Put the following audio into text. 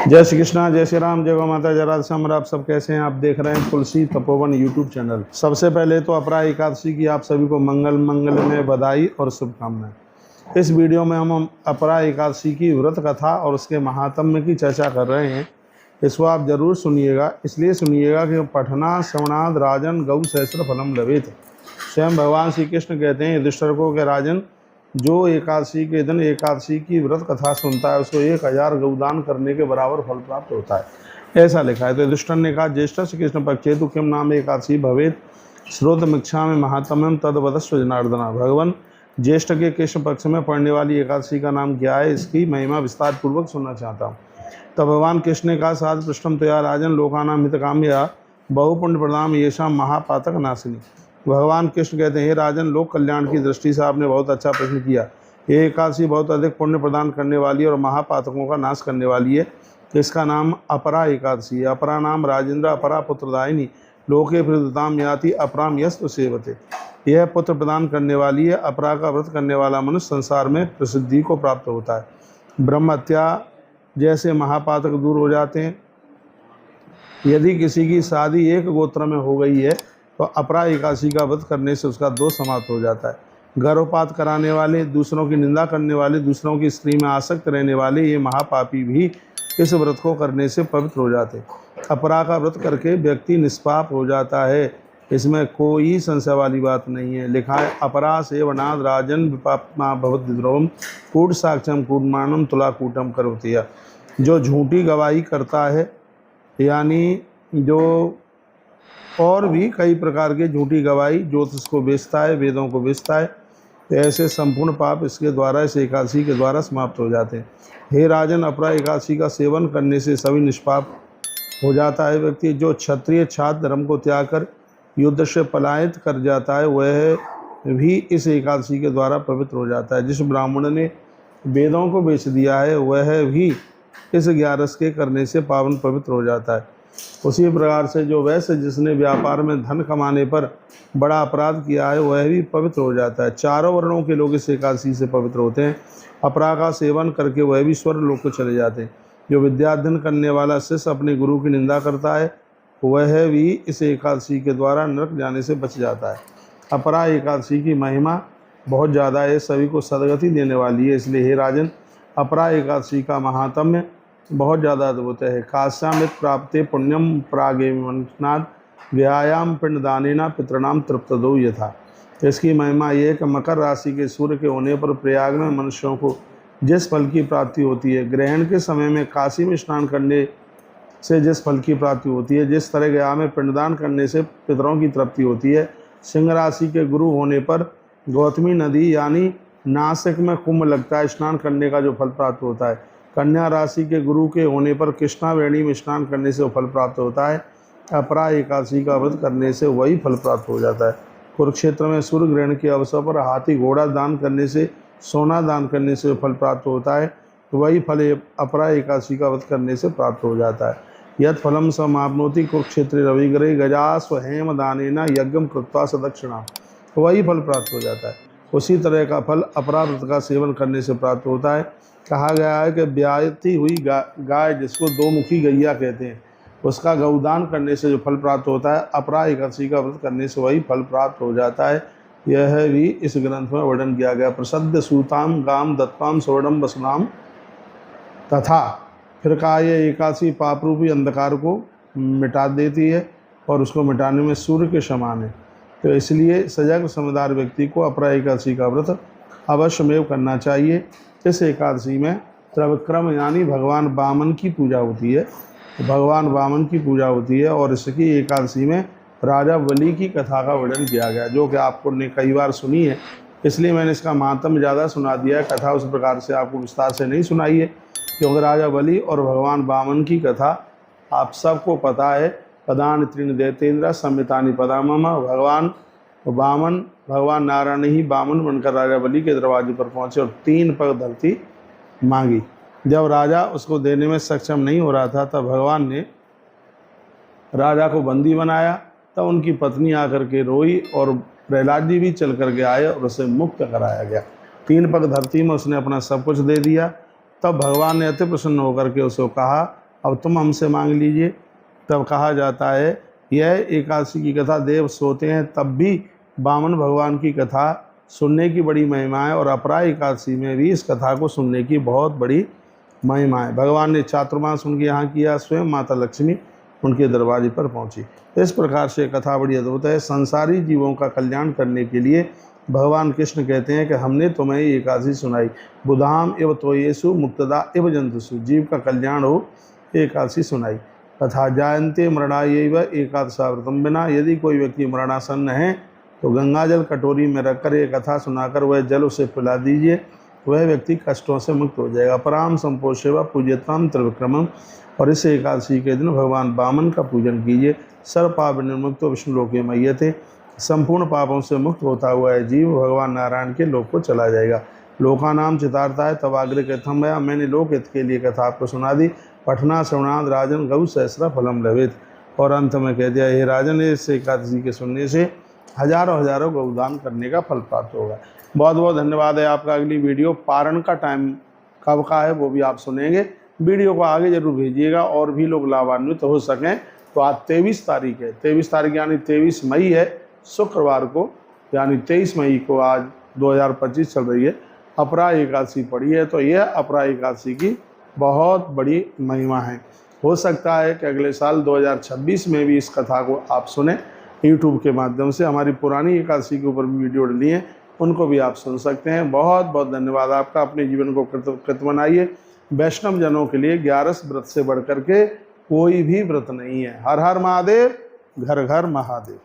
जय श्री कृष्णा, जय श्री राम, जय गौ माता, जय राधे श्याम। आप सब कैसे हैं? आप देख रहे हैं तुलसी तपोवन यूट्यूब चैनल। सबसे पहले तो अपरा एकादशी की आप सभी को मंगल में बधाई और शुभकामनाएं। इस वीडियो में हम अपरा एकादशी की व्रत कथा और उसके महात्म्य की चर्चा कर रहे हैं। इसको आप जरूर सुनिएगा, इसलिए सुनिएगा कि पठना श्रवणाद राजन गौ सहस्र फलम लभेत। स्वयं भगवान श्री कृष्ण कहते हैं युधिष्ठिर को कि राजन, जो एकादशी के दिन एकादशी की व्रत कथा सुनता है उसको 1000 गौदान करने के बराबर फल प्राप्त होता है, ऐसा लिखा है। तो युधिष्ठिर ने कहा, ज्येष्ठ श्री कृष्ण पक्षे तो किम नाम एकादशी भवेत श्रोतमिच्छा में महात्म्यम तद्वदस्व जनार्दना। भगवान, ज्येष्ठ के कृष्ण पक्ष में पड़ने वाली एकादशी का नाम क्या है, इसकी महिमा विस्तार पूर्वक सुनना चाहता हूँ। तब भगवान कृष्ण ने कहा, साध पृष्ठम तया राजन लोकानाम हितकाम्या बहुपुण्य प्रदाम येषाम महापातक नाशिनी। भगवान कृष्ण कहते हैं, हे राजन, लोक कल्याण की दृष्टि से आपने बहुत अच्छा प्रश्न किया। ये एकादशी बहुत अधिक पुण्य प्रदान करने वाली और महापातकों का नाश करने वाली है। इसका नाम अपरा एकादशी है। अपरा नाम राजेंद्र अपरा पुत्रदायिनी लोके प्रदाम याति अपराम यस्तु सेवते। यह पुत्र प्रदान करने वाली है। अपरा का व्रत करने वाला मनुष्य संसार में प्रसिद्धि को प्राप्त होता है। ब्रह्म हत्या जैसे महापातक दूर हो जाते हैं। यदि किसी की शादी एक गोत्र में हो गई है तो अपरा एकादशी का व्रत करने से उसका दोष समाप्त हो जाता है। गर्भपात कराने वाले, दूसरों की निंदा करने वाले, दूसरों की स्त्री में आसक्त रहने वाले ये महापापी भी इस व्रत को करने से पवित्र हो जाते हैं। अपरा का व्रत करके व्यक्ति निष्पाप हो जाता है, इसमें कोई संशय वाली बात नहीं है। लिखा है, अपरा सेवनाद राजन विपापमा भवत द्रोहम कूट साक्षम कूटमानम तुला कूटम करोतिया। जो झूठी गवाही करता है, यानी जो और भी कई प्रकार के झूठी गवाही, ज्योतिष को बेचता है, वेदों को बेचता है, तो ऐसे संपूर्ण पाप इसके द्वारा, इस एकादशी के द्वारा समाप्त हो जाते हैं। हे राजन, अपरा एकादशी का सेवन करने से सभी निष्पाप हो जाता है। व्यक्ति जो क्षत्रिय छात्र धर्म को त्याग कर युद्ध से पलायित कर जाता है वह भी इस एकादशी के द्वारा पवित्र हो जाता है। जिस ब्राह्मण ने वेदों को बेच दिया है वह भी इस 11 के करने से पावन पवित्र हो जाता है। उसी प्रकार से जो वैश्य जिसने व्यापार में धन कमाने पर बड़ा अपराध किया है वह भी पवित्र हो जाता है। चारों वर्णों के लोग इस एकादशी से पवित्र होते हैं। अपरा का सेवन करके वह भी स्वर्ग लोक को चले जाते हैं। जो विद्याध्ययन करने वाला शिष्य अपने गुरु की निंदा करता है वह भी इस एकादशी के द्वारा नरक जाने से बच जाता है। अपरा एकादशी की महिमा बहुत ज़्यादा है, सभी को सदगति देने वाली है। इसलिए हे राजन, अपरा एकादशी का महात्म्य बहुत ज़्यादा अद्भुत है। काश्यामित प्राप्ते पुण्यम प्रागे मननाद व्यायाम पिंडदानेना पितृणाम तृप्तदो यथा। इसकी महिमा ये है कि मकर राशि के सूर्य के होने पर प्रयाग में मनुष्यों को जिस फल की प्राप्ति होती है, ग्रहण के समय में काशी में स्नान करने से जिस फल की प्राप्ति होती है, जिस तरह गया में पिंडदान करने से पितरों की तृप्ति होती है, सिंह राशि के गुरु होने पर गौतमी नदी यानी नासिक में कुंभ लगता है, स्नान करने का जो फल प्राप्त होता है। कन्या राशि के गुरु के होने पर कृष्णा वेणी में स्नान करने से वो फल प्राप्त होता है। अपरा एकादशी का व्रत करने से वही फल प्राप्त हो जाता है। कुरुक्षेत्र में सूर्य ग्रहण के अवसर पर हाथी घोड़ा दान करने से, सोना दान करने से फल प्राप्त होता है। वही फल अपरा एकादशी का व्रत करने से प्राप्त हो जाता है। यद फलम समाप्नोति कुरुक्षेत्र रविग्रहे गजास्व हेम दानेना यज्ञम कृत्वा सदक्षिणा, वही फल प्राप्त हो जाता है। उसी तरह का फल अपरा व्रत का सेवन करने से प्राप्त होता है। कहा गया है कि ब्याहती हुई गाय जिसको दो मुखी गैया कहते हैं, उसका गौदान करने से जो फल प्राप्त होता है, अपरा एकादशी का व्रत करने से वही फल प्राप्त हो जाता है। यह भी इस ग्रंथ में वर्णन किया गया। प्रसिद्ध सूताम गाम दत्ताम स्वर्णम वसुनाम तथा। फिर कहा, यह एकादशी पाप रूपी अंधकार को मिटा देती है और उसको मिटाने में सूर्य के समान है। तो इसलिए सजग समझदार व्यक्ति को अपरा एकादशी का व्रत अवश्यमेव करना चाहिए। इस एकादशी में त्रिविक्रम यानी भगवान वामन की पूजा होती है। भगवान वामन की पूजा होती है और इसकी एकादशी में राजा बलि की कथा का वर्णन किया गया, जो कि आपको ने कई बार सुनी है, इसलिए मैंने इसका महात्म्य ज़्यादा सुना दिया है। कथा उस प्रकार से आपको विस्तार से नहीं सुनाई है, क्योंकि राजा बलि और भगवान वामन की कथा आप सबको पता है। पदान त्रीन दैतेन्द्र संहितानि पदामम। भगवान वामन, भगवान नारायण ही वामन बनकर राजा बलि के दरवाजे पर पहुंचे और 3 पग धरती मांगी। जब राजा उसको देने में सक्षम नहीं हो रहा था तब भगवान ने राजा को बंदी बनाया। तब उनकी पत्नी आकर के रोई और प्रहलाद जी भी चल कर के आए और उसे मुक्त कराया गया। 3 पग धरती में उसने अपना सब कुछ दे दिया। तब भगवान ने अति प्रसन्न होकर के उसको कहा अब तुम हमसे मांग लीजिए। तब कहा जाता है यह एकादशी की कथा देव सोते हैं तब भी वामन भगवान की कथा सुनने की बड़ी महिमा है, और अपरा एकादशी में भी इस कथा को सुनने की बहुत बड़ी महिमा है। भगवान ने चातुर्मास उनके यहाँ किया, स्वयं माता लक्ष्मी उनके दरवाजे पर पहुंची। इस प्रकार से कथा बड़ी अद्भुत है। संसारी जीवों का कल्याण करने के लिए भगवान कृष्ण कहते हैं कि हमने तुम्हें एकादशी सुनाई, बुधाम एव त्वयेषु मुक्तदा एव जंतुषु, जीव का कल्याण हो एकादशी सुनाई। तथा जायन्ते मरणायैव एकादशाव्रतम विना, यदि कोई व्यक्ति मरणासन्न है तो गंगाजल कटोरी में रखकर एक कथा सुनाकर वह जल उसे पिला दीजिए, वह व्यक्ति कष्टों से मुक्त हो जाएगा। पराम संपोषे व पूज्यताम त्रिविक्रमम, और इस एकादशी के दिन भगवान वामन का पूजन कीजिए। सर्व पाप विनिर्मुक्तो विष्णु लोके मय्यते, संपूर्ण पापों से मुक्त होता हुआ है जीव भगवान नारायण के लोक को चला जाएगा। लोकानाम चितार्था है तब आग्रह कथम भया, मैंने लोक हित के लिए कथा आपको सुना दी। पठना श्रवणाद राजन गौ सहस्रा फलम लभित, और अंत में कह दिया हे राजन, इस एकादशी के सुनने से हजारों हजारों गौदान करने का फल प्राप्त होगा। बहुत बहुत धन्यवाद है आपका। अगली वीडियो पारण का टाइम कब का है वो भी आप सुनेंगे। वीडियो को आगे जरूर भेजिएगा और भी लोग लाभान्वित हो सकें। तो आज 23 तारीख है, 23 तारीख यानी 23 मई है, शुक्रवार को, यानी 23 मई को आज 2025 चल रही है। अपरा एकादशी पड़ी है, तो यह अपरा एकादशी की बहुत बड़ी महिमा है। हो सकता है कि अगले साल 2026 में भी इस कथा को आप सुने यूट्यूब के माध्यम से। हमारी पुरानी एकादशी के ऊपर भी वीडियो डली हैं, उनको भी आप सुन सकते हैं। बहुत बहुत धन्यवाद आपका। अपने जीवन को कृत बनाइए। वैष्णव जनों के लिए 11 व्रत से बढ़कर के कोई भी व्रत नहीं है। हर हर महादेव, घर घर महादेव।